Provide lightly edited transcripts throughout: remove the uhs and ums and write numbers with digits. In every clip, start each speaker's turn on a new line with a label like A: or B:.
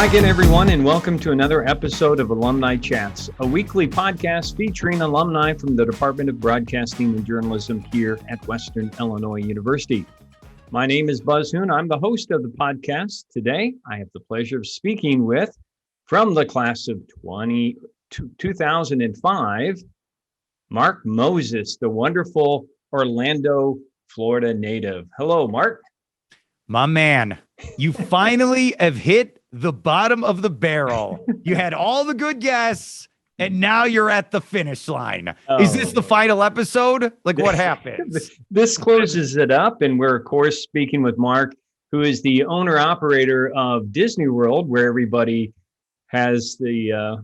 A: Hi again, everyone, and welcome to another episode of Alumni Chats, a weekly podcast featuring alumni from the Department of Broadcasting and Journalism here at Western Illinois University. My name is Buzz Hoon. I'm the host of the podcast. Today, I have the pleasure of speaking with, from the class of 2005, Mark Moses, the wonderful Orlando, Florida native. Hello, Mark.
B: My man, you finally have hit the bottom of the barrel. You had all the good guests, and now you're at the finish line. Is this the final episode? Like, what happens?
A: This closes it up, and we're, of course, speaking with Mark, who is the owner-operator of Disney World, where everybody has the...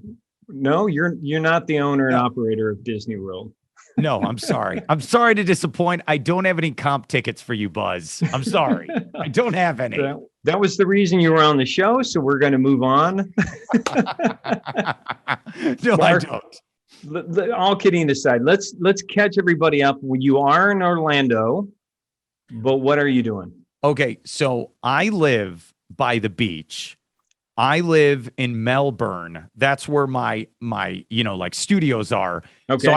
A: No, you're not the owner and operator of Disney World.
B: No, I'm sorry. I'm sorry to disappoint. I don't have any comp tickets for you, Buzz. I'm sorry. I don't have any.
A: That was the reason you were on the show, so we're going to move on.
B: No,
A: Mark,
B: I don't.
A: All kidding aside, let's catch everybody up. You are in Orlando, but what are you doing?
B: Okay, so I live by the beach. I live in Melbourne. That's where my studios are. Okay. So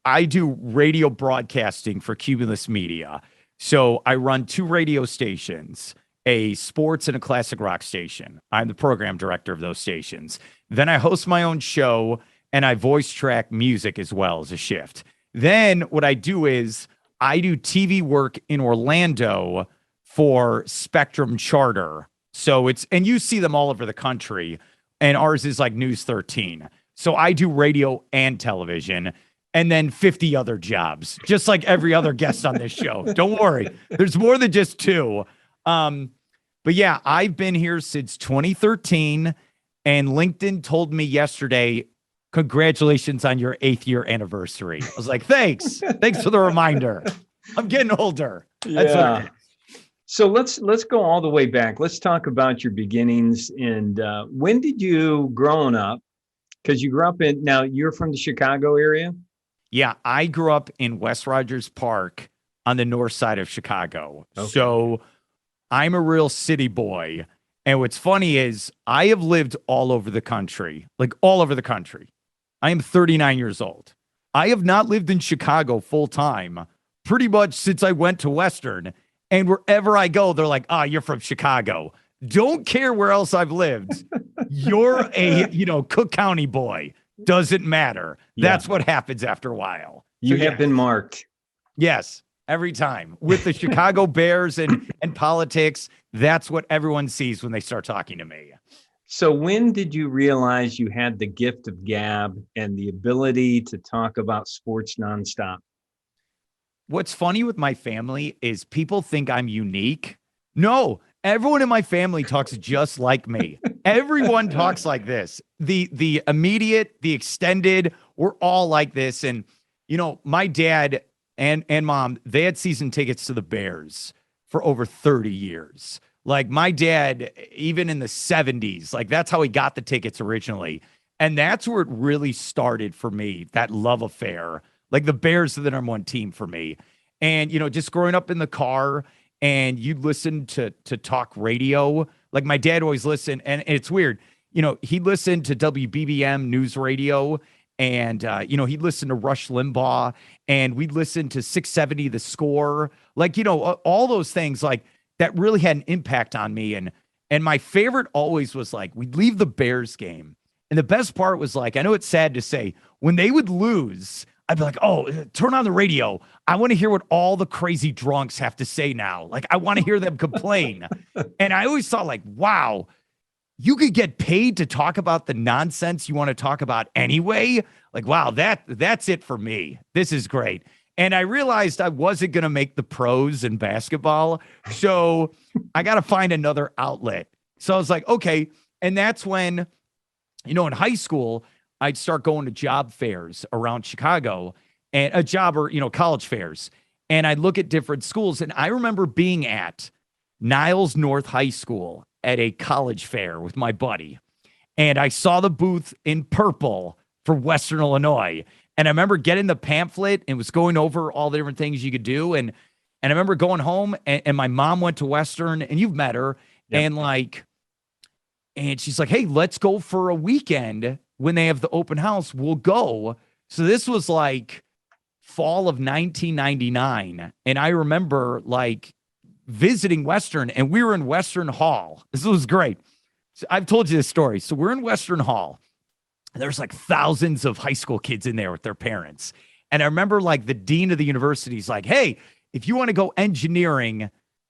B: I do radio broadcasting for Cumulus Media. So I run two radio stations, a sports and a classic rock station. I'm the program director of those stations. Then I host my own show and I voice track music as well as a shift. Then what I do is I do TV work in Orlando for Spectrum Charter. So and you see them all over the country, and ours is like News 13. So I do radio and television and then 50 other jobs, just like every other guest on this show. Don't worry. There's more than just two. But yeah, I've been here since 2013, and LinkedIn told me yesterday, congratulations on your 8th year anniversary. I was like, thanks. Thanks for the reminder. I'm getting older. That's what it is.
A: So let's go all the way back. Let's talk about your beginnings. And when did you, growing up, because you grew up now you're from the Chicago area?
B: Yeah, I grew up in West Rogers Park on the north side of Chicago. Okay. So I'm a real city boy. And what's funny is I have lived all over the country, like all over the country. I am 39 years old. I have not lived in Chicago full time pretty much since I went to Western. And wherever I go, they're like, you're from Chicago. Don't care where else I've lived. You're a, Cook County boy. Doesn't matter. Yeah. That's what happens after a while.
A: You have been marked.
B: Yes, every time. With the Chicago Bears and politics, that's what everyone sees when they start talking to me.
A: So when did you realize you had the gift of gab and the ability to talk about sports nonstop?
B: What's funny with my family is people think I'm unique. No, everyone in my family talks just like me. Everyone talks like this. The immediate, the extended, we're all like this. And, my dad and mom, they had season tickets to the Bears for over 30 years. Like my dad, even in the 70s, like that's how he got the tickets originally. And that's where it really started for me, that love affair. Like the Bears are the number one team for me. And, just growing up in the car and you'd listen to talk radio. Like my dad always listened. And it's weird. He'd listen to WBBM news radio and, he'd listen to Rush Limbaugh and we'd listen to 670 The Score. Like, all those things like that really had an impact on me. And my favorite always was like, we'd leave the Bears game. And the best part was like, I know it's sad to say, when they would lose, I'd be like, turn on the radio. I want to hear what all the crazy drunks have to say now. Like, I want to hear them complain. And I always thought like, wow, you could get paid to talk about the nonsense you want to talk about anyway. Like, wow, that's it for me. This is great. And I realized I wasn't going to make the pros in basketball. So I got to find another outlet. So I was like, okay. And that's when, in high school, I'd start going to job fairs around Chicago and college fairs. And I'd look at different schools. And I remember being at Niles North High School at a college fair with my buddy. And I saw the booth in purple for Western Illinois. And I remember getting the pamphlet and was going over all the different things you could do. And I remember going home and my mom went to Western, and you've met her. Yep. And And she's like, hey, let's go for a weekend when they have the open house. We'll go. So this was like fall of 1999. And I remember like visiting Western, and we were in Western Hall. This was great. So I've told you this story. So we're in Western Hall. And there's like thousands of high school kids in there with their parents. And I remember like the dean of the university is like, hey, if you want to go engineering,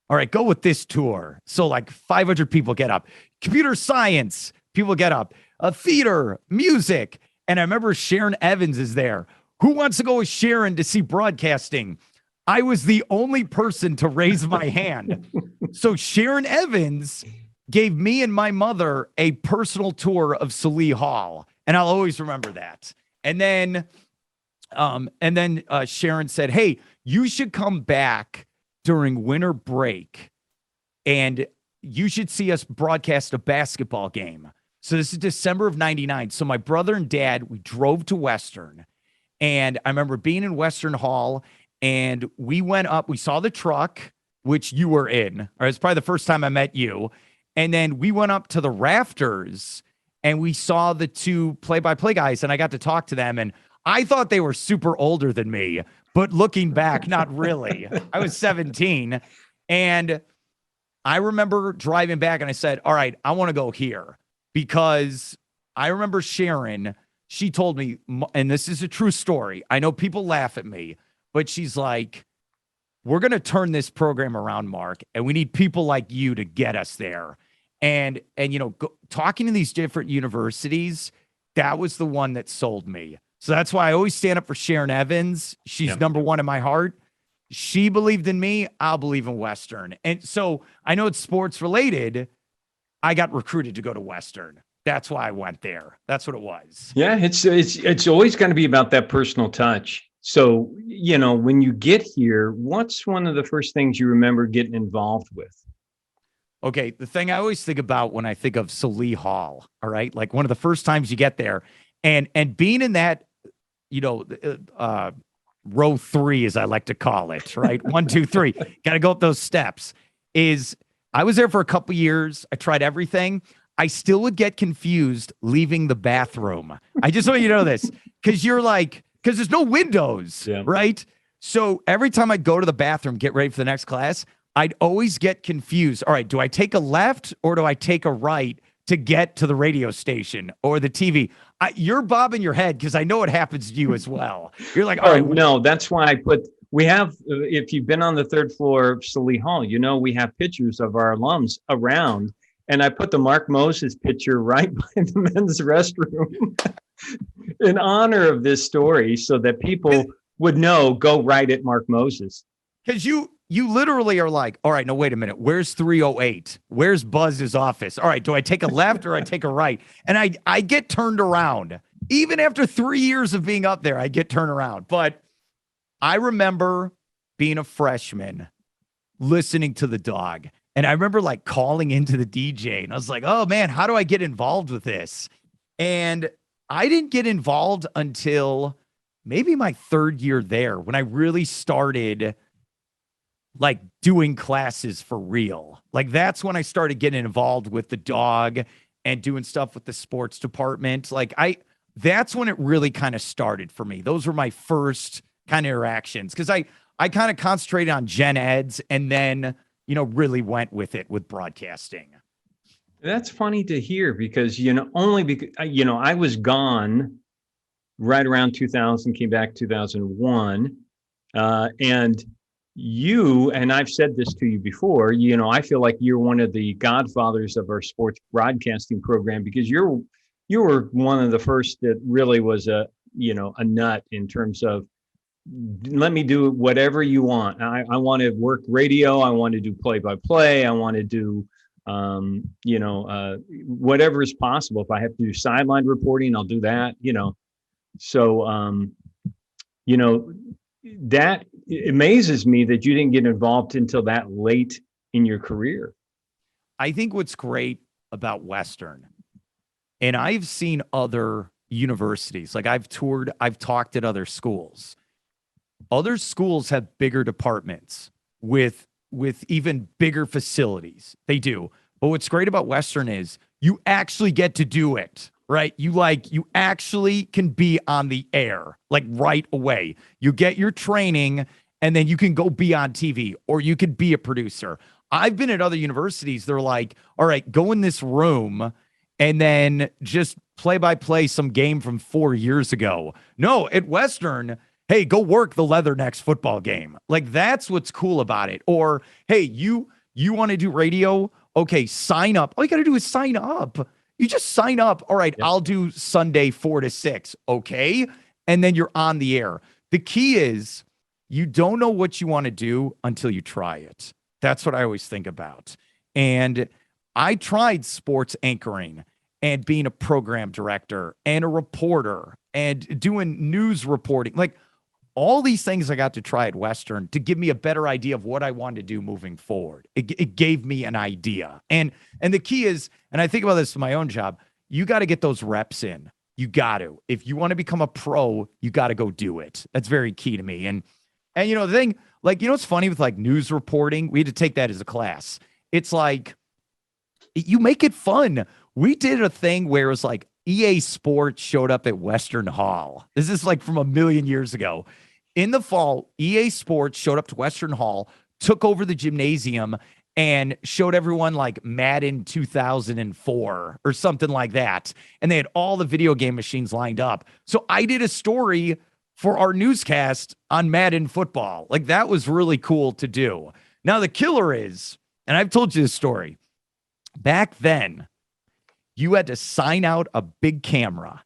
B: all right, go with this tour. So like 500 people get up. Computer science, people get up. Theater, music. And I remember Sharon Evans is there. Who wants to go with Sharon to see broadcasting? I was the only person to raise my hand. So Sharon Evans gave me and my mother a personal tour of Salee Hall. And I'll always remember that. And then Sharon said, hey, you should come back during winter break and you should see us broadcast a basketball game. So this is December of 99. So my brother and dad, we drove to Western, and I remember being in Western Hall, and we went up, we saw the truck, which you were in, or it's probably the first time I met you. And then we went up to the rafters and we saw the two play-by-play guys, and I got to talk to them, and I thought they were super older than me, but looking back, not really. I was 17, and I remember driving back, and I said, all right, I want to go here, because I remember Sharon, she told me, and this is a true story, I know people laugh at me, but she's like, we're going to turn this program around, Mark, and we need people like you to get us there. And talking to these different universities, that was the one that sold me. So that's why I always stand up for Sharon Evans. She's number one in my heart. She believed in me. I'll believe in Western. And so I know it's sports related. I got recruited to go to Western. That's why I went there. That's what it was.
A: Yeah, it's always going to be about that personal touch. So, when you get here, what's one of the first things you remember getting involved with?
B: Okay, the thing I always think about when I think of Salee Hall, all right, like one of the first times you get there, and being in that, row 3, as I like to call it, right? 1, 2, 3, got to go up those steps. I was there for a couple years. I tried everything. I still would get confused leaving the bathroom. I just want you to know this, because there's no windows, right? So every time I'd go to the bathroom, get ready for the next class, I'd always get confused. All right, do I take a left or do I take a right to get to the radio station or the TV? You're bobbing your head because I know it happens to you as well. You're like, all right.
A: No, that's why we have, if you've been on the 3rd floor of Salee Hall, we have pictures of our alums around. And I put the Mark Moses picture right by the men's restroom in honor of this story so that people would know, go right at Mark Moses.
B: Because you literally are like, all right, no, wait a minute. Where's 308? Where's Buzz's office? All right, do I take a left or I take a right? And I get turned around. Even after 3 years of being up there, I get turned around. But I remember being a freshman, listening to the dog. And I remember like calling into the DJ, and I was like, oh man, how do I get involved with this? And I didn't get involved until maybe my 3rd year there, when I really started like doing classes for real. Like that's when I started getting involved with the dog and doing stuff with the sports department. That's when it really kind of started for me. Those were my first kind of interactions, because I kind of concentrated on gen eds and then, really went with it with broadcasting.
A: That's funny to hear because, only because, I was gone right around 2000, came back 2001. And I've said this to you before, I feel like you're one of the godfathers of our sports broadcasting program, because you were one of the first that really was a nut in terms of, let me do whatever you want. I want to work radio. I want to do play-by-play. I want to do, whatever is possible. If I have to do sideline reporting, I'll do that, So, that amazes me that you didn't get involved until that late in your career.
B: I think what's great about Western, and I've seen other universities, like I've talked at other schools. Other schools have bigger departments with even bigger facilities. They do. But what's great about Western is you actually get to do it, right? You actually can be on the air, like right away. You get your training and then you can go be on TV or you could be a producer. I've been at other universities. They're like, all right, go in this room and then just play by play some game from 4 years ago. No, at Western, hey, go work the Leathernecks football game. Like, that's what's cool about it. Or, hey, you want to do radio? Okay, sign up. All you got to do is sign up. You just sign up. All right, I'll do Sunday 4 to 6. Okay. And then you're on the air. The key is you don't know what you want to do until you try it. That's what I always think about. And I tried sports anchoring and being a program director and a reporter and doing news reporting. Like, all these things I got to try at Western to give me a better idea of what I wanted to do moving forward. It gave me an idea. And the key is, and I think about this in my own job, you got to get those reps in. You got to. If you want to become a pro, you got to go do it. That's very key to me. And you know, the thing, like, you know what's funny with like news reporting? We had to take that as a class. It's like, you make it fun. We did a thing where it was like EA Sports showed up at Western Hall. This is like from a million years ago. In the fall, EA Sports showed up to Western Hall, took over the gymnasium, and showed everyone like Madden 2004 or something like that. And they had all the video game machines lined up. So I did a story for our newscast on Madden football. Like, that was really cool to do. Now, the killer is, and I've told you this story, back then, you had to sign out a big camera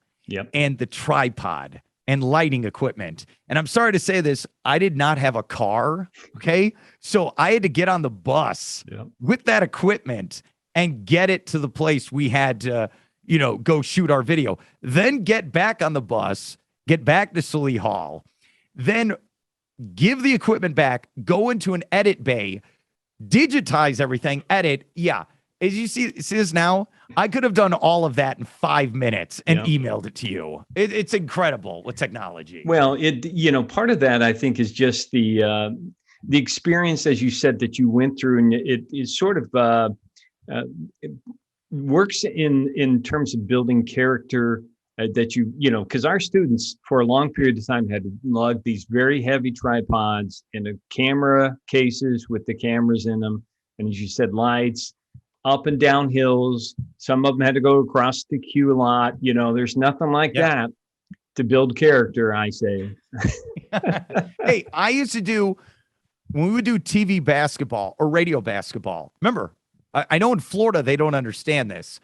B: and the tripod and lighting equipment. And I'm sorry to say this, I did not have a car, okay? So I had to get on the bus with that equipment and get it to the place we had to, you know, go shoot our video. Then get back on the bus, get back to Sully Hall, then give the equipment back, go into an edit bay, digitize everything, edit. Yeah. As you see this now, I could have done all of that in 5 minutes and emailed it to you. It's incredible with technology.
A: Well, part of that, I think, is just the experience, as you said, that you went through, and it is sort of it works in terms of building character. That because our students for a long period of time had to lug these very heavy tripods and the camera cases with the cameras in them, and as you said, lights up and down hills. Some of them had to go across the queue a lot. There's nothing like that to build character, I say.
B: Hey, I used to do, when we would do TV basketball or radio basketball, remember, I know in Florida they don't understand this.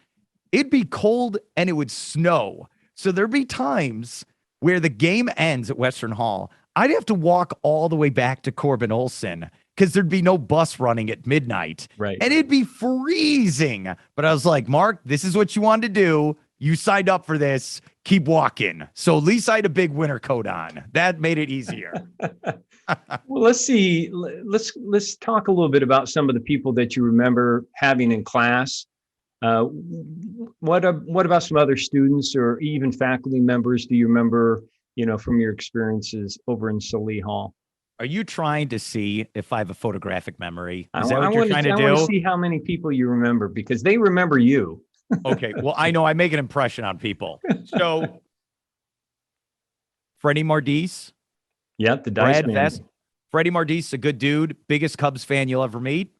B: It'd be cold and it would snow. So there'd be times where the game ends at Western Hall. I'd have to walk all the way back to Corbin Olson because there'd be no bus running at midnight.
A: Right.
B: And it'd be freezing. But I was like, Mark, this is what you wanted to do. You signed up for this. Keep walking. So at least I had a big winter coat on. That made it easier.
A: Well, let's see. Let's talk a little bit about some of the people that you remember having in class. What about some other students or even faculty members do you remember, from your experiences over in Sully Hall?
B: Are you trying to see if I have a photographic memory? Is that what you're trying to do?
A: I want to see how many people you remember because they remember you.
B: Okay. Well, I know I make an impression on people. So Freddie Mardis.
A: Yeah, the Dice Man.
B: Freddie Mardis, a good dude, biggest Cubs fan you'll ever meet.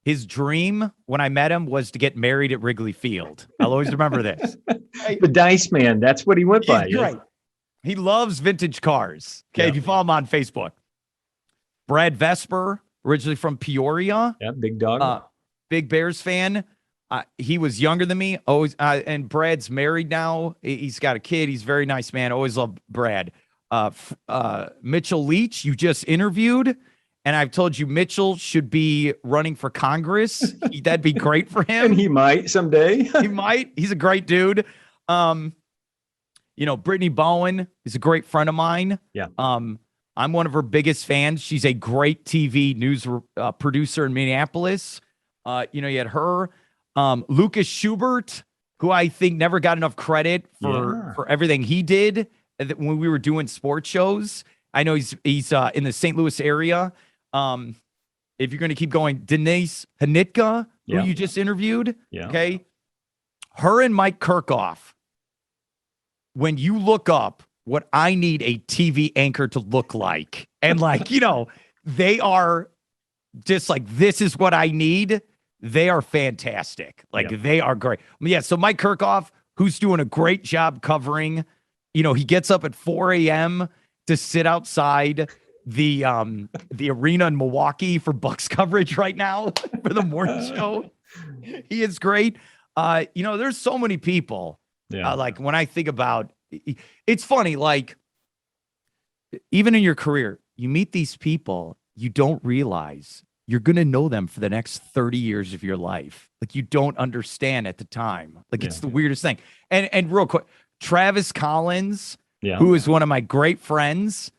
B: His dream when I met him was to get married at Wrigley Field. I'll always remember this.
A: The Dice Man. That's what he went by.
B: Right. He loves vintage cars. Okay. If you follow him on Facebook. Brad Vesper, originally from Peoria.
A: Yeah, big dog.
B: Big Bears fan. He was younger than me. Always, and Brad's married now. He's got a kid. He's a very nice man. Always loved Brad. Mitchell Leach, you just interviewed. And I've told you Mitchell should be running for Congress. That'd be great for him.
A: And he might someday.
B: He might. He's a great dude. Brittany Bowen is a great friend of mine.
A: Yeah.
B: I'm one of her biggest fans. She's a great TV news producer in Minneapolis. You had her. Lucas Schubert, who I think never got enough credit for everything he did when we were doing sports shows. I know he's in the St. Louis area. If you're going to keep going, Denise Hanitka, who you just interviewed.
A: Yeah.
B: Okay. her and Mike Kirkhoff, when you look up what I need a TV anchor to look like, and like, they are just like, this is what I need. They are fantastic. Like, they are great. Yeah. So Mike Kirkhoff, who's doing a great job covering, he gets up at 4 a.m. to sit outside the arena in Milwaukee for Bucks coverage right now for the morning show. He is great. There's so many people. Like when I think about, it's funny, like even in your career, you meet these people, you don't realize you're going to know them for the next 30 years of your life. Like you don't understand at the time. Like it's the weirdest thing. And real quick, Travis Collins, who is one of my great friends.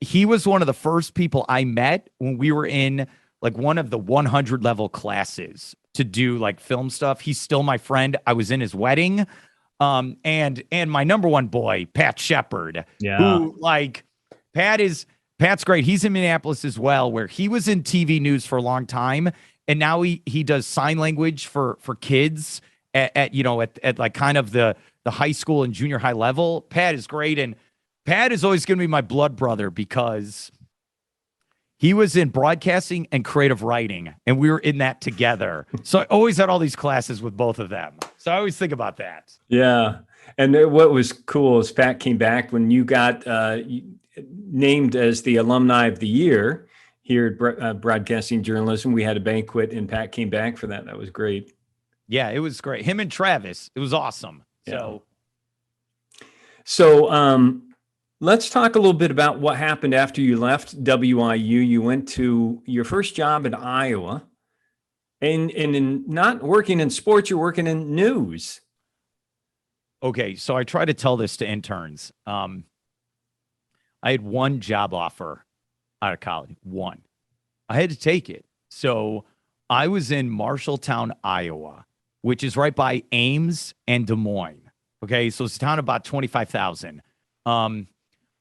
B: He was one of the first people I met when we were in like one of the 100 level classes to do like film stuff. He's still my friend. I was in his wedding. And my number one boy, Pat Shepard, who like Pat's great. He's in Minneapolis as well, where he was in TV news for a long time. And now he does sign language for kids at like kind of the high school and junior high level. Pat is great. And Pat is always going to be my blood brother because he was in broadcasting and creative writing, and we were in that together. So I always had all these classes with both of them. So I always think about that.
A: Yeah. And what was cool is Pat came back when you got named as the Alumni of the Year here at Broadcasting Journalism. We had a banquet, and Pat came back for that. That was great.
B: Yeah, it was great. Him and Travis. It was awesome.
A: So let's talk a little bit about what happened after you left WIU. You went to your first job in Iowa, and in not working in sports, you're working in news.
B: Okay, so I try to tell this to interns. I had one job offer out of college. One. I had to take it. So I was in Marshalltown, Iowa, which is right by Ames and Des Moines. Okay, so it's a town about 25,000.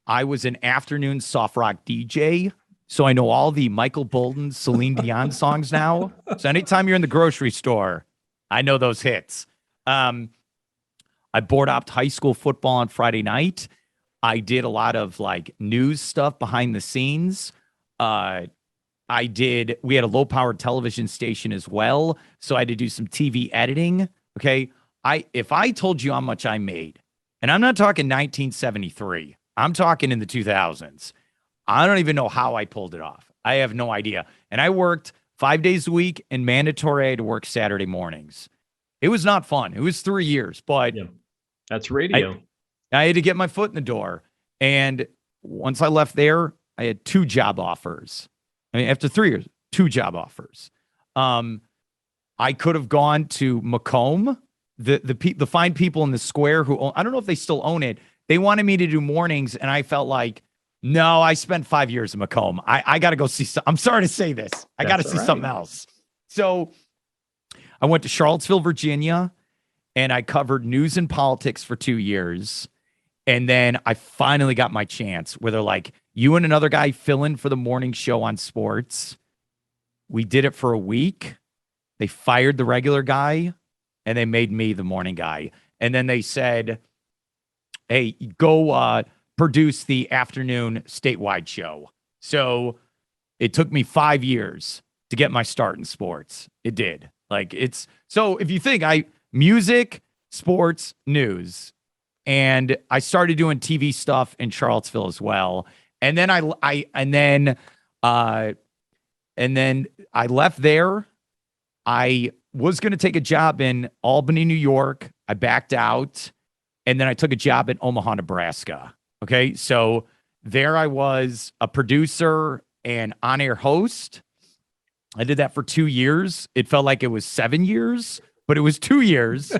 B: I was an afternoon soft rock DJ, so I know all the Michael Bolton, Celine Dion songs now. So anytime you're in the grocery store, I know those hits. I board opped high school football on Friday night. I did a lot of like news stuff behind the scenes. We had a low powered television station as well. So I had to do some TV editing. Okay. If I told you how much I made, and I'm not talking 1973, I'm talking in the 2000s. I don't even know how I pulled it off. I have no idea. And I worked 5 days a week, and mandatory I had to work Saturday mornings. It was not fun. It was 3 years, but
A: that's radio.
B: I had to get my foot in the door. And once I left there, I had 2 job offers. I mean, after 3 years, 2 job offers. I could have gone to Macomb, the fine people in the square who I don't know if they still own it. They wanted me to do mornings, and I felt like, no, I spent 5 years in Macomb. I got to go see I'm sorry to say this. I got to see something else. So I went to Charlottesville, Virginia, and I covered news and politics for 2 years. And then I finally got my chance where they're like, you and another guy fill in for the morning show on sports. We did it for a week. They fired the regular guy, and they made me the morning guy. And then they said, hey, go produce the afternoon statewide show. So it took me 5 years to get my start in sports. It did. So if you think music, sports, news, and I started doing TV stuff in Charlottesville as well. And then I left there. I was going to take a job in Albany, New York. I backed out. And then I took a job in Omaha, Nebraska. Okay. So there I was a producer and on-air host. I did that for 2 years. It felt like it was 7 years, but it was 2 years.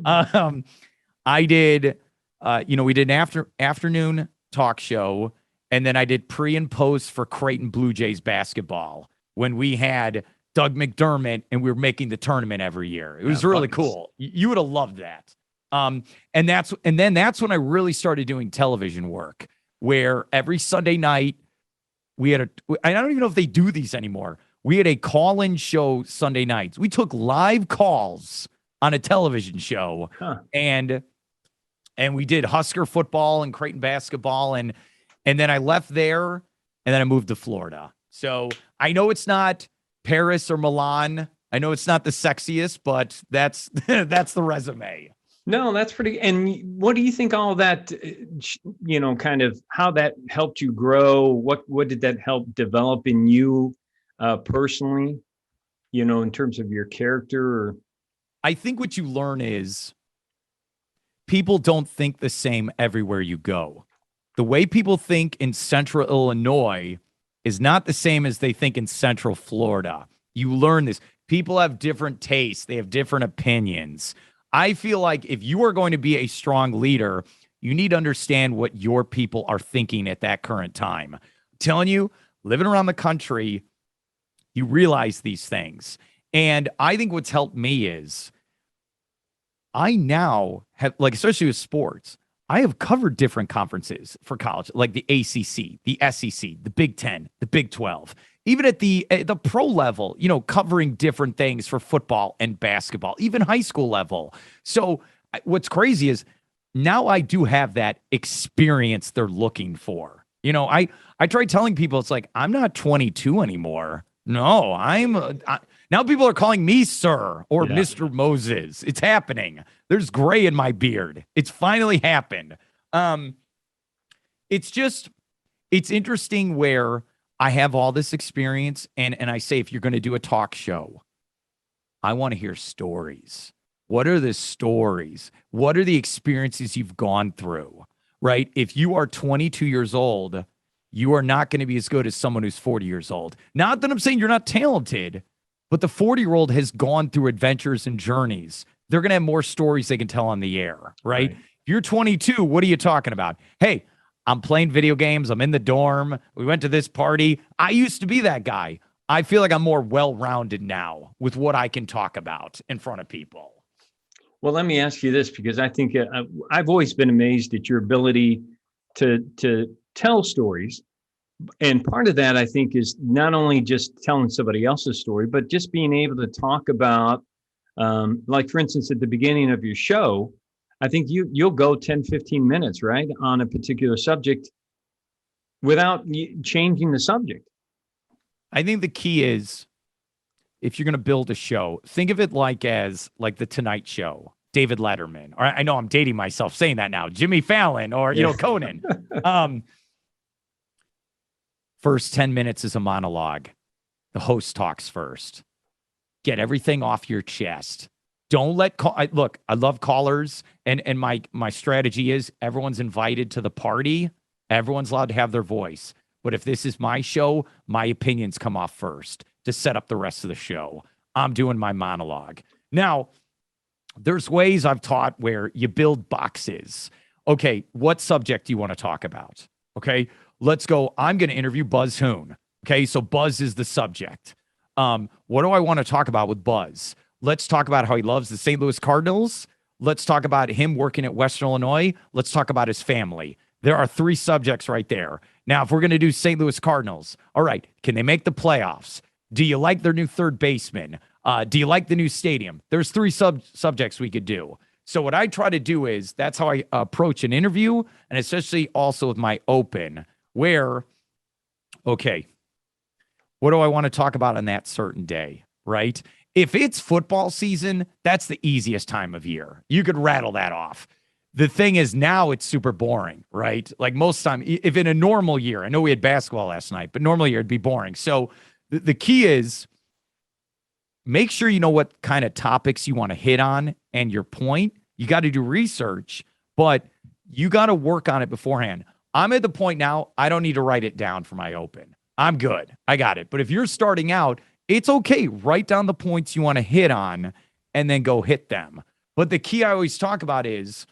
B: I did, we did an afternoon talk show. And then I did pre and post for Creighton Blue Jays basketball when we had Doug McDermott and we were making the tournament every year. It was really cool. You would have loved that. And then that's when I really started doing television work, where every Sunday night I don't even know if they do these anymore. We had a call-in show Sunday nights. We took live calls on a television show.
A: Huh.
B: And we did Husker football and Creighton basketball. And then I left there and then I moved to Florida. So I know it's not Paris or Milan. I know it's not the sexiest, but that's the resume.
A: No, that's pretty. And what do you think all that, kind of how that helped you grow? What did that help develop in you personally, in terms of your character? Or...
B: I think what you learn is people don't think the same everywhere you go. The way people think in Central Illinois is not the same as they think in Central Florida. You learn this. People have different tastes. They have different opinions. I feel like if you are going to be a strong leader, you need to understand what your people are thinking at that current time. I'm telling you, living around the country, you realize these things. And I think what's helped me is I now have, like, especially with sports, I have covered different conferences for college, like the ACC, the SEC, the Big 10, the Big 12. Even at the pro level, covering different things for football and basketball, even high school level. So what's crazy is now I do have that experience they're looking for. I try telling people, it's like, I'm not 22 anymore. No, now people are calling me sir or Mr. Moses. It's happening. There's gray in my beard. It's finally happened. It's interesting where I have all this experience, and I say, if you're going to do a talk show, I want to hear stories. What are the stories? What are the experiences you've gone through, right? If you are 22 years old, you are not going to be as good as someone who's 40 years old. Not that I'm saying you're not talented, but the 40-year-old has gone through adventures and journeys. They're going to have more stories they can tell on the air, right? If you're 22, what are you talking about? Hey, I'm playing video games. I'm in the dorm. We went to this party. I used to be that guy. I feel like I'm more well-rounded now with what I can talk about in front of people.
A: Well, let me ask you this, because I think I've always been amazed at your ability to tell stories. And part of that, I think, is not only just telling somebody else's story, but just being able to talk about, like, for instance, at the beginning of your show, I think you'll go 10, 15 minutes, right, on a particular subject without changing the subject.
B: I think the key is, if you're going to build a show, think of it like the Tonight Show, David Letterman, or I know I'm dating myself saying that now, Jimmy Fallon, or, Conan. First 10 minutes is a monologue. The host talks first. Get everything off your chest. Don't let look, I love callers, and my strategy is everyone's invited to the party. Everyone's allowed to have their voice. But if this is my show, my opinions come off first to set up the rest of the show. I'm doing my monologue. Now, there's ways I've taught where you build boxes. Okay, what subject do you want to talk about? Okay, let's go. I'm going to interview Buzz Hoon. Okay, so Buzz is the subject. What do I want to talk about with Buzz? Let's talk about how he loves the St. Louis Cardinals. Let's talk about him working at Western Illinois. Let's talk about his family. There are 3 subjects right there. Now, if we're going to do St. Louis Cardinals, all right, can they make the playoffs? Do you like their new third baseman? Do you like the new stadium? There's 3 subjects we could do. So what I try to do is, that's how I approach an interview, and especially also with my open, where, okay, what do I want to talk about on that certain day, right? If it's football season, that's the easiest time of year. You could rattle that off. The thing is, now it's super boring, right? Like most time, if in a normal year, I know we had basketball last night, but normal year it'd be boring. So the key is, make sure you know what kind of topics you want to hit on and your point. You got to do research, but you got to work on it beforehand. I'm at the point now, I don't need to write it down for my open. I'm good. I got it. But if you're starting out, it's okay. Write down the points you want to hit on and then go hit them. But the key I always talk about is,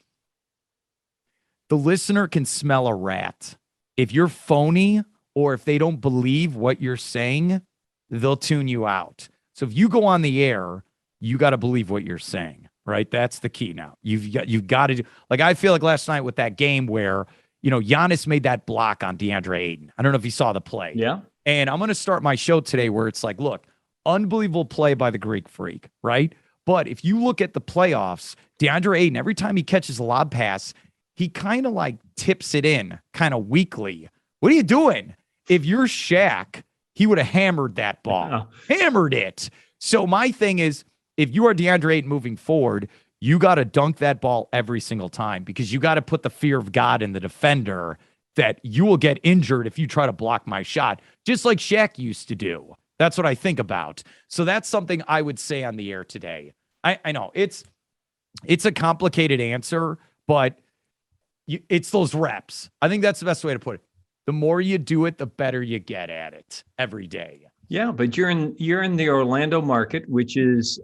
B: the listener can smell a rat. If you're phony, or if they don't believe what you're saying, they'll tune you out. So if you go on the air, you got to believe what you're saying, right? That's the key now. You've got to do, like, I feel like last night with that game where, Giannis made that block on DeAndre Ayton. I don't know if you saw the play.
A: Yeah.
B: And I'm going to start my show today where it's like, look, unbelievable play by the Greek Freak, right? But if you look at the playoffs, DeAndre Ayton, every time he catches a lob pass, he kind of like tips it in kind of weakly. What are you doing? If you're Shaq, he would have hammered that ball, hammered it. So my thing is, if you are DeAndre Ayton moving forward, you got to dunk that ball every single time because you got to put the fear of God in the defender that you will get injured if you try to block my shot, just like Shaq used to do. That's what I think about. So that's something I would say on the air today. I know it's a complicated answer, but it's those reps. I think that's the best way to put it. The more you do it, the better you get at it every day.
A: Yeah, but you're in the Orlando market, which is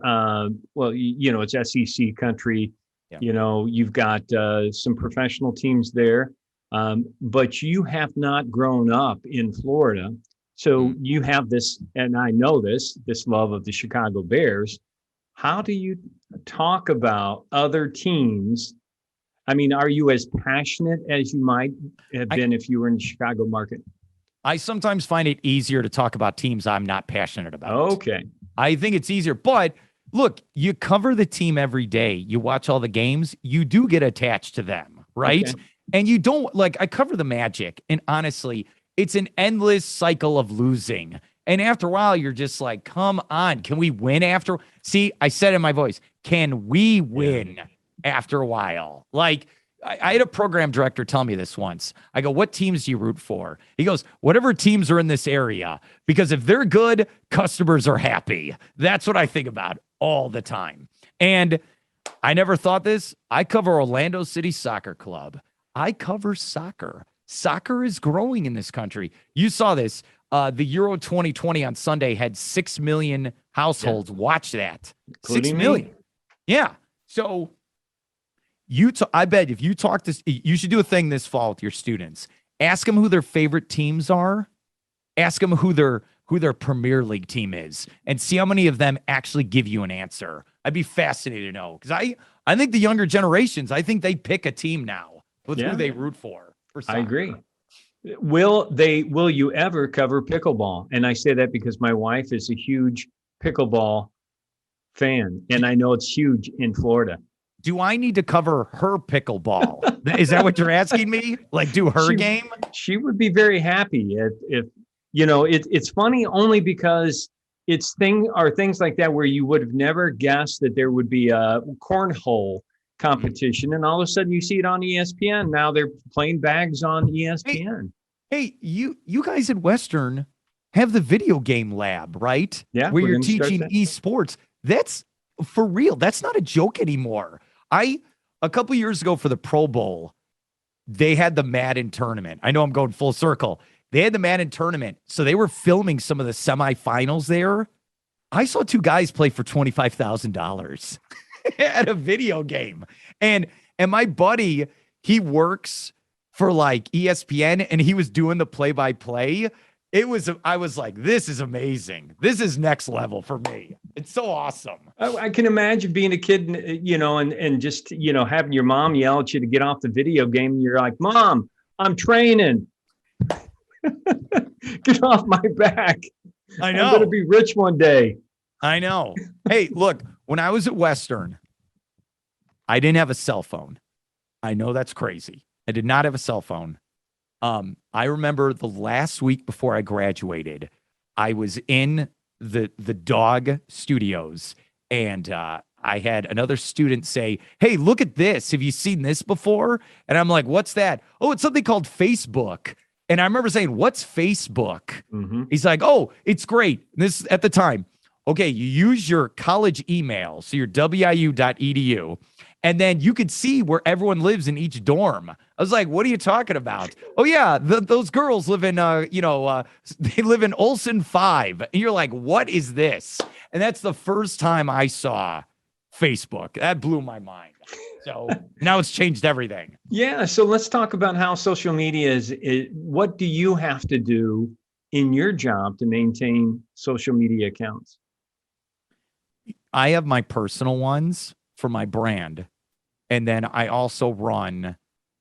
A: it's SEC country. Yeah. You've got some professional teams there, but you have not grown up in Florida, so you have this, and I know this love of the Chicago Bears. How do you talk about other teams? I mean, are you as passionate as you might have been if you were in the Chicago market?
B: I sometimes find it easier to talk about teams I'm not passionate about.
A: Okay.
B: I think it's easier. But look, you cover the team every day. You watch all the games. You do get attached to them, right? Okay. And you don't, like, I cover the Magic. And honestly, it's an endless cycle of losing. And after a while, you're just like, come on. Can we win after? See, I said in my voice, can we win after a while? Like, I had a program director tell me this once. I go, what teams do you root for? He goes, whatever teams are in this area, because if they're good, customers are happy. That's what I think about all the time. And I never thought this. I cover Orlando City Soccer Club. I cover soccer. Soccer is growing in this country. You saw this. The Euro 2020 on Sunday had 6 million households watch that.
A: Including
B: 6 million.
A: Me.
B: Yeah. So I bet if you talk to, you should do a thing this fall with your students. Ask them who their favorite teams are. Ask them who their Premier League team is, and see how many of them actually give you an answer. I'd be fascinated to know, because I think the younger generations, I think they pick a team now with who they root for soccer.
A: I agree. Will you ever cover pickleball? And I say that because my wife is a huge pickleball fan, and I know it's huge in Florida.
B: Do I need to cover her pickleball? Is that what you're asking me? Like, do her game?
A: She would be very happy if it's funny only because it's things like that where you would have never guessed that there would be a cornhole competition, and all of a sudden you see it on ESPN. Now they're playing bags on ESPN.
B: Hey, you guys at Western have the video game lab, right?
A: Yeah,
B: where you're teaching esports. That's for real. That's not a joke anymore. A couple years ago for the Pro Bowl, they had the Madden tournament. I know I'm going full circle. They had the Madden tournament, so they were filming some of the semifinals there. I saw two guys play for $25,000 at a video game. And my buddy, he works for like ESPN, and he was doing the play-by-play. I was like, this is amazing. This is next level for me. It's so awesome.
A: I can imagine being a kid, and just, having your mom yell at you to get off the video game. And you're like, Mom, I'm training. Get off my back.
B: I know.
A: I'm going to be rich one day.
B: I know. Hey, look, when I was at Western, I didn't have a cell phone. I know that's crazy. I did not have a cell phone. I remember the last week before I graduated, I was in the dog studios, and I had another student say, hey, look at this. Have you seen this before? And I'm like, what's that? Oh, it's something called Facebook. And I remember saying, what's Facebook? Mm-hmm. He's like, oh, it's great. This at the time. Okay, you use your college email, so your wiu.edu, and then you could see where everyone lives in each dorm. I was like, what are you talking about? Oh, yeah, those girls live in, they live in Olsen 5. And you're like, what is this? And that's the first time I saw Facebook. That blew my mind. So now it's changed everything.
A: Yeah, so let's talk about how social media is. What do you have to do in your job to maintain social media accounts?
B: I have my personal ones for my brand, and then I also run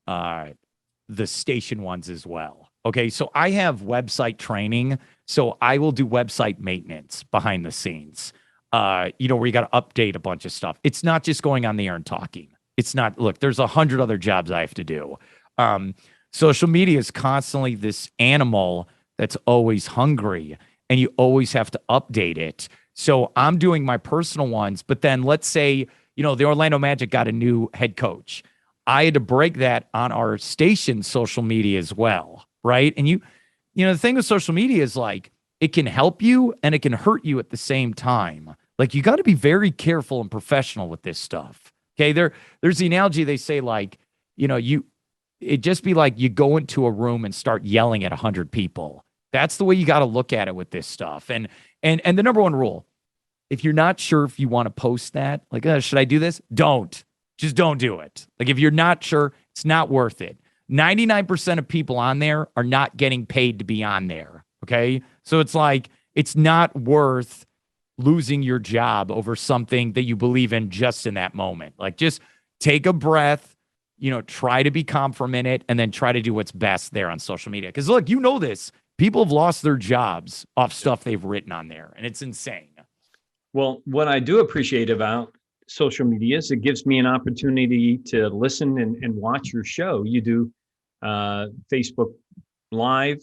B: the station ones as well. Okay, so I have website training, so I will do website maintenance behind the scenes. where you got to update a bunch of stuff. It's not just going on the air and talking. It's not, look, there's 100 other jobs I have to do. Social media is constantly this animal that's always hungry, and you always have to update it. So I'm doing my personal ones, but then let's say, the Orlando Magic got a new head coach. I had to break that on our station social media as well, right? And the thing with social media is like, it can help you and it can hurt you at the same time. Like, you got to be very careful and professional with this stuff. Okay. There's the analogy they say, like, it just be like you go into a room and start yelling at 100 people. That's the way you got to look at it with this stuff. And the number one rule, if you're not sure if you want to post that, like, should I do this? Just don't do it. Like, if you're not sure, it's not worth it. 99% of people on there are not getting paid to be on there. Okay. So it's like, it's not worth losing your job over something that you believe in just in that moment. Like, just take a breath, try to be calm for a minute, and then try to do what's best there on social media. Because look, this, people have lost their jobs off stuff they've written on there, and it's insane.
A: Well, what I do appreciate about social media is it gives me an opportunity to listen and watch your show. You do Facebook Live,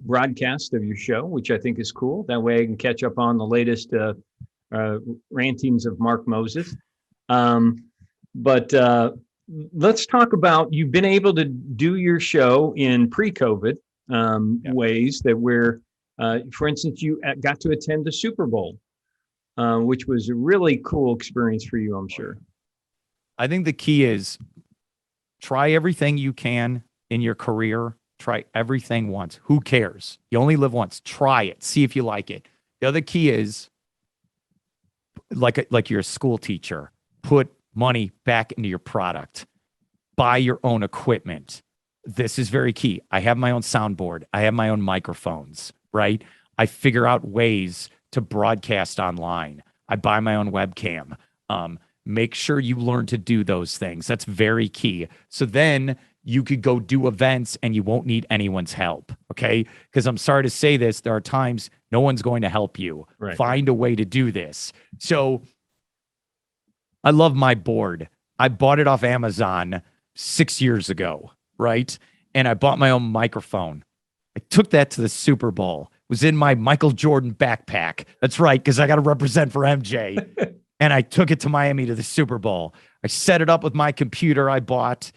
A: broadcast of your show, which I think is cool. That way I can catch up on the latest rantings of Mark Moses. But let's talk about, you've been able to do your show in pre-COVID ways that where, for instance, you got to attend the Super Bowl, which was a really cool experience for you, I'm sure.
B: I think the key is try everything you can in your career. Try everything once. Who cares? You only live once. Try it. See if you like it. The other key is, like you're a school teacher, put money back into your product. Buy your own equipment. This is very key. I have my own soundboard. I have my own microphones, right? I figure out ways to broadcast online. I buy my own webcam. Make sure you learn to do those things. That's very key. So then you could go do events and you won't need anyone's help, okay? Because I'm sorry to say this, there are times no one's going to help you.
A: Right.
B: Find a way to do this. So I love my board. I bought it off Amazon 6 years ago, right? And I bought my own microphone. I took that to the Super Bowl. It was in my Michael Jordan backpack. That's right, because I got to represent for MJ. And I took it to Miami to the Super Bowl. I set it up with my computer I bought,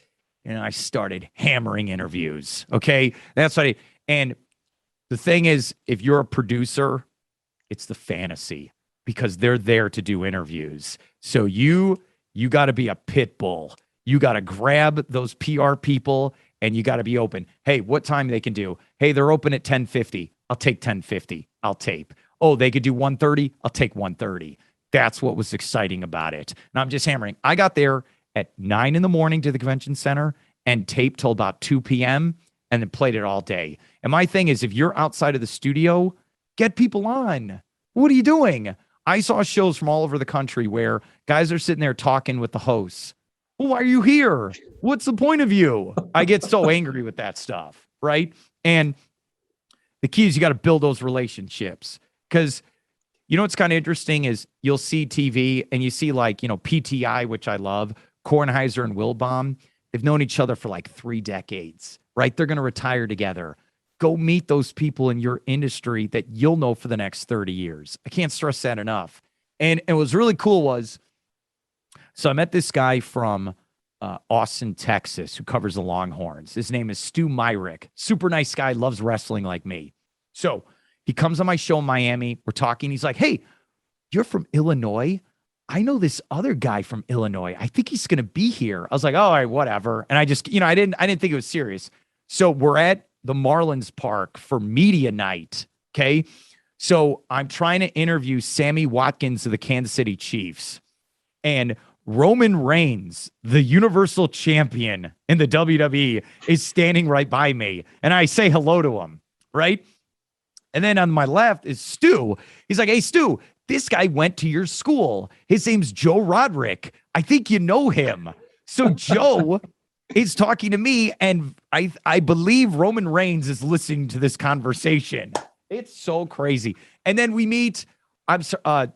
B: and I started hammering interviews. Okay, that's what and the thing is, if you're a producer, it's the fantasy because they're there to do interviews. So you got to be a pit bull. You got to grab those PR people and you got to be open. Hey, what time they can do? Hey, they're open at 10:50. I'll take 10:50. I'll tape. Oh, they could do 1:30. I'll take 1:30. That's what was exciting about it. And I'm just hammering. I got there at 9 a.m. to the convention center and taped till about 2 p.m. and then played it all day. And my thing is, if you're outside of the studio, get people on. What are you doing? I saw shows from all over the country where guys are sitting there talking with the hosts. Well, why are you here? What's the point of you? I get so angry with that stuff, right? And the key is you got to build those relationships because what's kind of interesting is you'll see TV and you see PTI, which I love, Kornheiser and Wilbaum. They've known each other for like 3 decades, right? They're going to retire together. Go meet those people in your industry that you'll know for the next 30 years. I can't stress that enough. And what was really cool so I met this guy from Austin, Texas, who covers the Longhorns. His name is Stu Myrick. Super nice guy, loves wrestling like me. So he comes on my show in Miami. We're talking. He's like, hey, you're from Illinois? I know this other guy from Illinois. I think he's going to be here. I was like, oh, all right, whatever. And I just, I didn't think it was serious. So we're at the Marlins Park for media night. Okay. So I'm trying to interview Sammy Watkins of the Kansas City Chiefs, and Roman Reigns, the Universal Champion in the WWE, is standing right by me. And I say hello to him. Right. And then on my left is Stu. He's like, hey, Stu, this guy went to your school. His name's Joe Roderick. I think you know him. So Joe is talking to me, and I believe Roman Reigns is listening to this conversation. It's so crazy. And then we meet I'm sorry.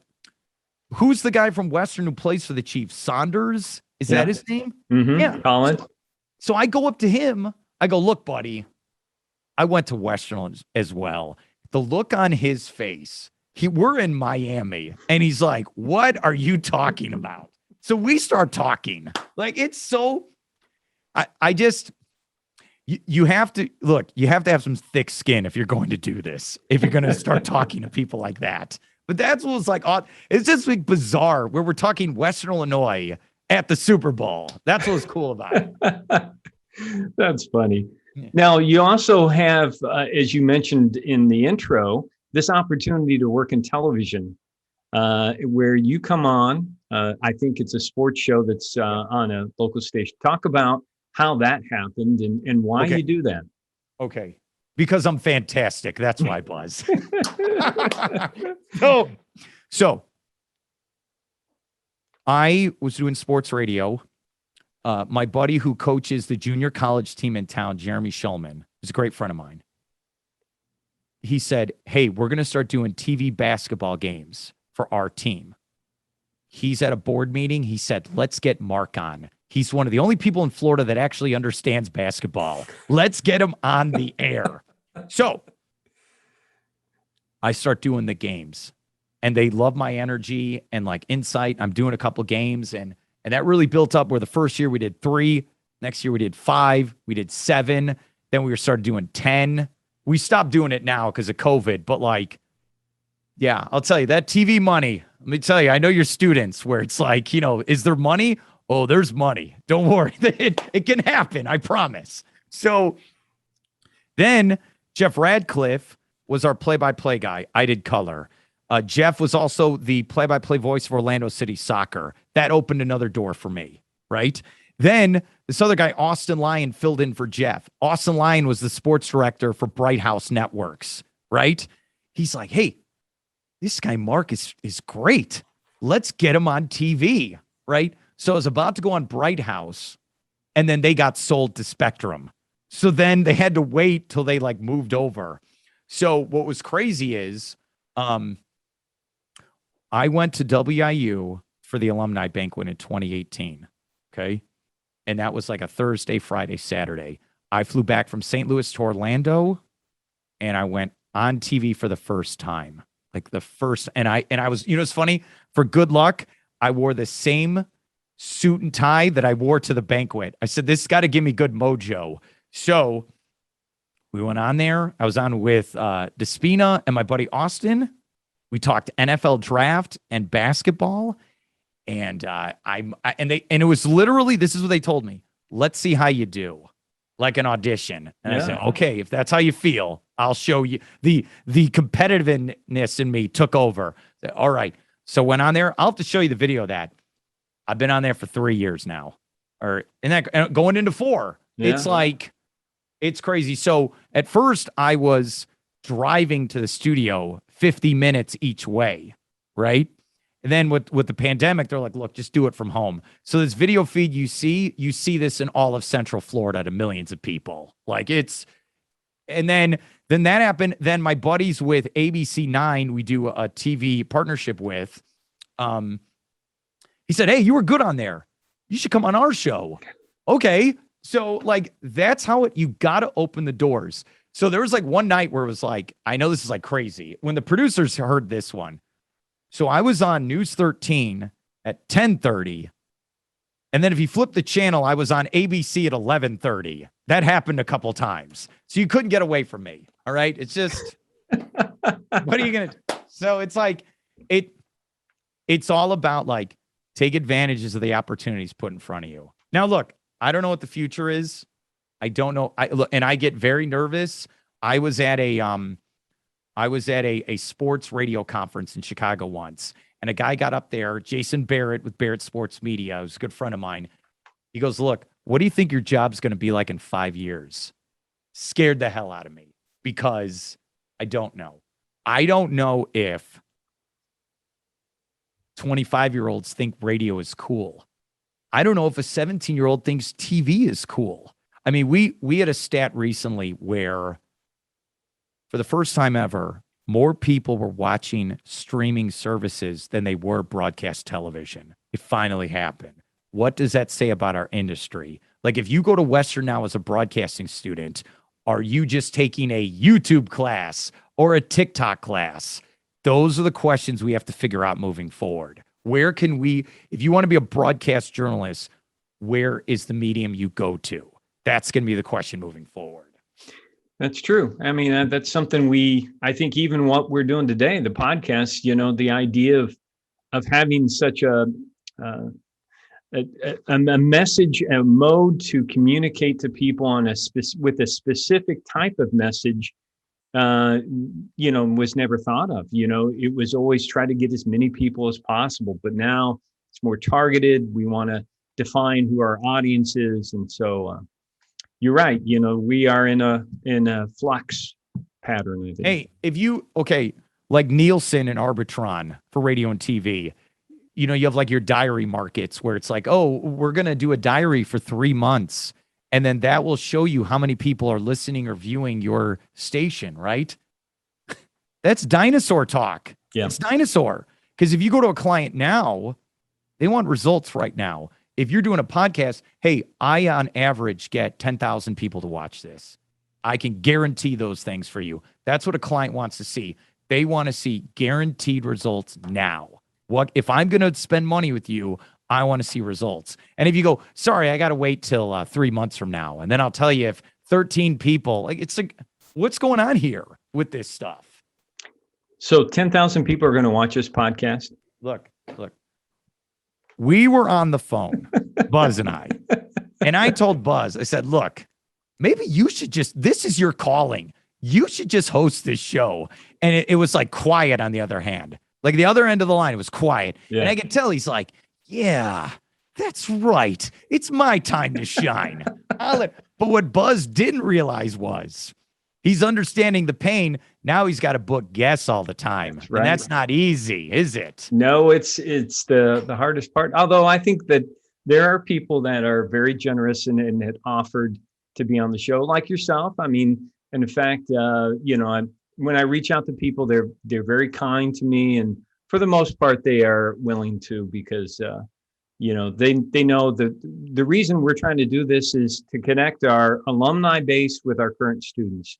B: Who's the guy from Western who plays for the Chiefs? Saunders? Is that his name?
A: Mm-hmm.
B: Yeah.
A: Colin.
B: So I go up to him. I go, look, buddy, I went to Western as well. The look on his face, we're in Miami, and he's like, what are you talking about? So we start talking. Like, it's so, I just, you have to, look, you have to have some thick skin if you're going to do this, if you're going to start talking to people like that. But that's what was like, it's just like bizarre where we're talking Western Illinois at the Super Bowl. That's what was cool about it.
A: That's funny. Yeah. Now, you also have, as you mentioned in the intro, this opportunity to work in television, where you come on. I think it's a sports show that's on a local station. Talk about how that happened and why you do that.
B: Okay. Because I'm fantastic. That's why, Buzz. So I was doing sports radio. My buddy who coaches the junior college team in town, Jeremy Shulman, is a great friend of mine. He said, hey, we're going to start doing TV basketball games for our team. He's at a board meeting. He said, let's get Mark on. He's one of the only people in Florida that actually understands basketball. Let's get him on the air. So I start doing the games, and they love my energy and like insight. I'm doing a couple games, and that really built up where the first year we did 3. Next year we did 5. We did 7. Then we started doing 10. We stopped doing it now because of COVID. But like, yeah, I'll tell you that TV money. Let me tell you, I know your students where it's like, is there money? Oh, there's money. Don't worry. It can happen. I promise. So then Jeff Radcliffe was our play-by-play guy. I did color. Jeff was also the play-by-play voice of Orlando City Soccer. That opened another door for me, right? Then this other guy, Austin Lyon, filled in for Jeff. Austin Lyon was the sports director for Bright House Networks, right? He's like, hey, this guy Mark is great. Let's get him on TV, right? So I was about to go on Bright House, and then they got sold to Spectrum. So then they had to wait till they like moved over. So what was crazy is I went to WIU for the alumni banquet in 2018. Okay. And that was like a Thursday, Friday, Saturday. I flew back from St. Louis to Orlando, and I went on TV for the first time. Like the first, and I was, it's funny, for good luck, I wore the same suit and tie that I wore to the banquet. I said, this has got to give me good mojo. So we went on there. I was on with Despina and my buddy Austin. We talked NFL draft and basketball. And it was literally, this is what they told me. Let's see how you do. Like an audition. And I said, okay, if that's how you feel, I'll show you. The competitiveness in me took over. I said, all right. So went on there. I'll have to show you the video of that. I've been on there for 3 years now. And going into 4. Yeah. It's like, it's crazy. So at first I was driving to the studio 50 minutes each way, right? And then with the pandemic, they're like, look, just do it from home. So this video feed you see this in all of Central Florida to millions of people. Like and then that happened. Then my buddies with ABC 9, we do a TV partnership with, he said, hey, you were good on there. You should come on our show. Okay. So like, that's how you got to open the doors. So there was like one night where it was like, I know this is like crazy when the producers heard this one. So I was on News 13 at 10:30. And then if you flip the channel, I was on ABC at 11:30. That happened a couple times. So you couldn't get away from me. All right. It's just, what are you going to do? So it's like, it's all about like, take advantages of the opportunities put in front of you. Now, look, I don't know what the future is. I don't know. I get very nervous. I was at a sports radio conference in Chicago once, and a guy got up there, Jason Barrett with Barrett Sports Media, who's a good friend of mine. He goes, look, what do you think your job's going to be like in 5 years? Scared the hell out of me because I don't know. I don't know if 25-year-olds think radio is cool. I don't know if a 17-year-old thinks TV is cool. I mean, we had a stat recently where for the first time ever, more people were watching streaming services than they were broadcast television. It finally happened. What does that say about our industry? Like, if you go to Western now as a broadcasting student, are you just taking a YouTube class or a TikTok class? Those are the questions we have to figure out moving forward. Where can we, if you want to be a broadcast journalist, where is the medium you go to? That's going to be the question moving forward.
A: That's true. I mean, that's something I think even what we're doing today, the podcast, the idea of having such a message, a mode to communicate to people with a specific type of message, was never thought of. It was always try to get as many people as possible, but now it's more targeted. We want to define who our audience is, and so you're right. We are in a flux pattern, I think.
B: Hey, like Nielsen and Arbitron for radio and TV. You have like your diary markets where it's like, oh, we're going to do a diary for 3 months. And then that will show you how many people are listening or viewing your station, right? That's dinosaur talk.
A: Yeah.
B: It's dinosaur. Because if you go to a client now, they want results right now. If you're doing a podcast, hey, I on average get 10,000 people to watch this. I can guarantee those things for you. That's what a client wants to see. They want to see guaranteed results now. What if I'm going to spend money with you? I want to see results. And if you go, sorry, I got to wait till 3 months from now, and then I'll tell you if 13 people, it's like, what's going on here with this stuff?
A: So 10,000 people are going to watch this podcast.
B: Look. We were on the phone, Buzz and I told Buzz, I said, look, maybe you should this is your calling. You should just host this show. And it was like quiet on the other hand. Like the other end of the line, it was quiet. Yeah. And I could tell he's like, yeah, that's right. It's my time to shine. But what Buzz didn't realize was he's understanding the pain. Now he's got to book guests all the time. That's right. And that's not easy, is it?
A: No, it's the hardest part. Although I think that there are people that are very generous and had offered to be on the show, like yourself. I mean, and in fact, when I reach out to people, they're very kind to me, and for the most part, they are willing to, because they know that the reason we're trying to do this is to connect our alumni base with our current students,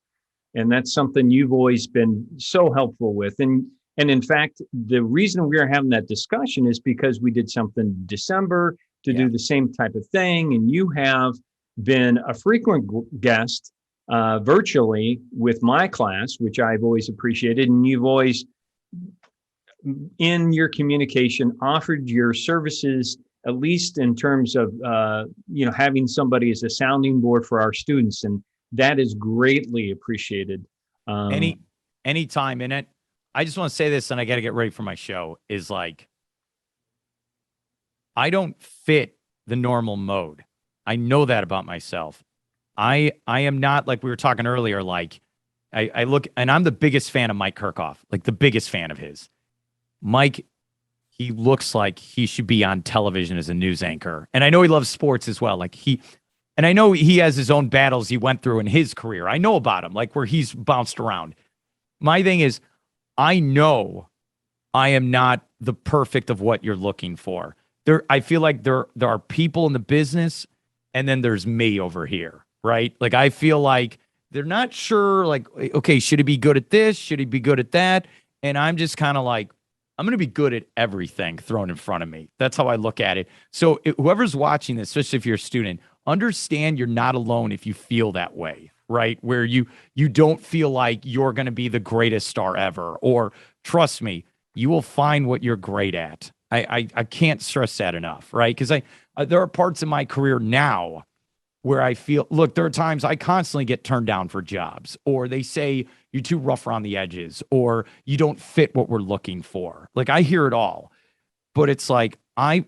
A: and that's something you've always been so helpful with. And in fact, the reason we're having that discussion is because we did something in December to do the same type of thing, and you have been a frequent guest virtually with my class, which I've always appreciated. And you've always, in your communication, offered your services, at least in terms of, having somebody as a sounding board for our students. And that is greatly appreciated.
B: Any time in it. I just want to say this, and I got to get ready for my show, is like, I don't fit the normal mode. I know that about myself. I am not, like we were talking earlier, like I look, and I'm the biggest fan of Mike Kirkhoff, like the biggest fan of his. Mike, he looks like he should be on television as a news anchor. And I know he loves sports as well. And I know he has his own battles he went through in his career. I know about him, like where he's bounced around. My thing is, I know I am not the perfect of what you're looking for. I feel like there are people in the business, and then there's me over here. Right? Like, I feel like they're not sure, like, okay, should he be good at this? Should he be good at that? And I'm just kind of like, I'm going to be good at everything thrown in front of me. That's how I look at it. So whoever's watching this, especially if you're a student, understand you're not alone if you feel that way, right? Where you don't feel like you're going to be the greatest star ever, or trust me, you will find what you're great at. I can't stress that enough, right? Because there are parts in my career now where I feel, look, there are times I constantly get turned down for jobs, or they say you're too rough around the edges, or you don't fit what we're looking for. Like, I hear it all, but it's like, I've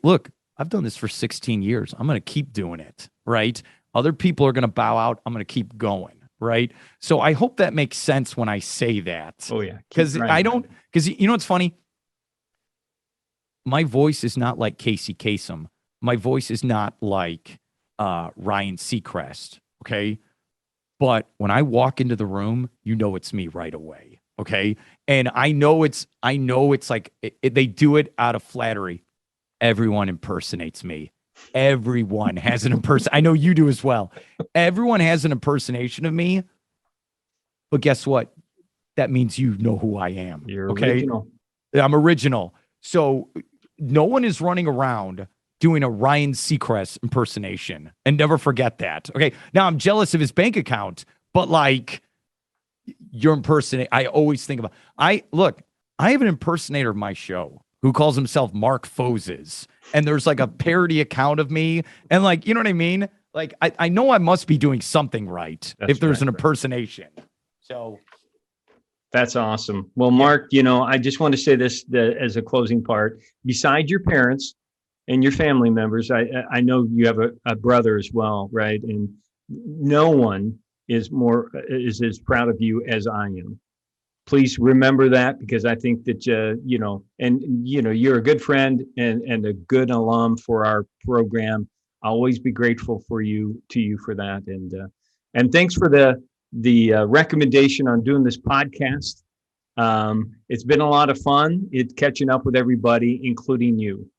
B: done this for 16 years. I'm going to keep doing it, right? Other people are going to bow out. I'm going to keep going, right? So I hope that makes sense when I say that.
A: Oh yeah.
B: Because you know what's funny? My voice is not like Casey Kasem. My voice is not like Ryan Seacrest, okay? But when I walk into the room, it's me right away. Okay. And I know it's like they do it out of flattery. Everyone impersonates me. Everyone has an I know you do as well. Everyone has an impersonation of me. But guess what? That means you know who I am.
A: You're
B: okay?
A: original.
B: I'm original. So no one is running around doing a Ryan Seacrest impersonation. And never forget that. Okay. Now I'm jealous of his bank account, but like you're impersonating. I always think about I have an impersonator of my show who calls himself Mark Foses. And there's like a parody account of me. And like, you know what I mean? Like, I know I must be doing something right if there's an impersonation. So
A: that's awesome. Well, Mark, I just want to say this as a closing part. Besides your parents and your family members, I know you have a brother as well, right? And no one is as proud of you as I am. Please remember that, because I think that, you're a good friend and a good alum for our program. I'll always be grateful to you for that. And thanks for the recommendation on doing this podcast. It's been a lot of fun. It's catching up with everybody, including you.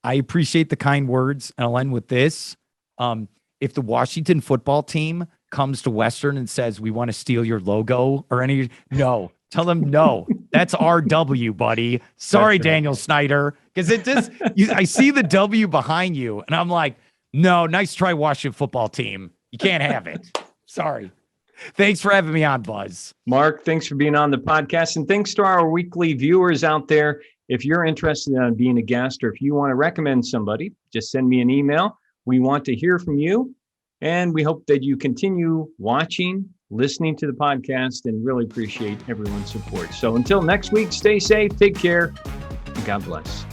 B: I appreciate the kind words. And I'll end with this. If the Washington football team comes to Western and says, we want to steal your logo or tell them no, that's our W, buddy. Sorry, Daniel Snyder. Because I see the W behind you and I'm like, no, nice try, Washington football team. You can't have it. Sorry. Thanks for having me on, Buzz.
A: Mark, thanks for being on the podcast. And thanks to our weekly viewers out there. If you're interested in being a guest, or if you want to recommend somebody, just send me an email. We want to hear from you. And we hope that you continue watching, listening to the podcast, and really appreciate everyone's support. So until next week, stay safe, take care, and God bless.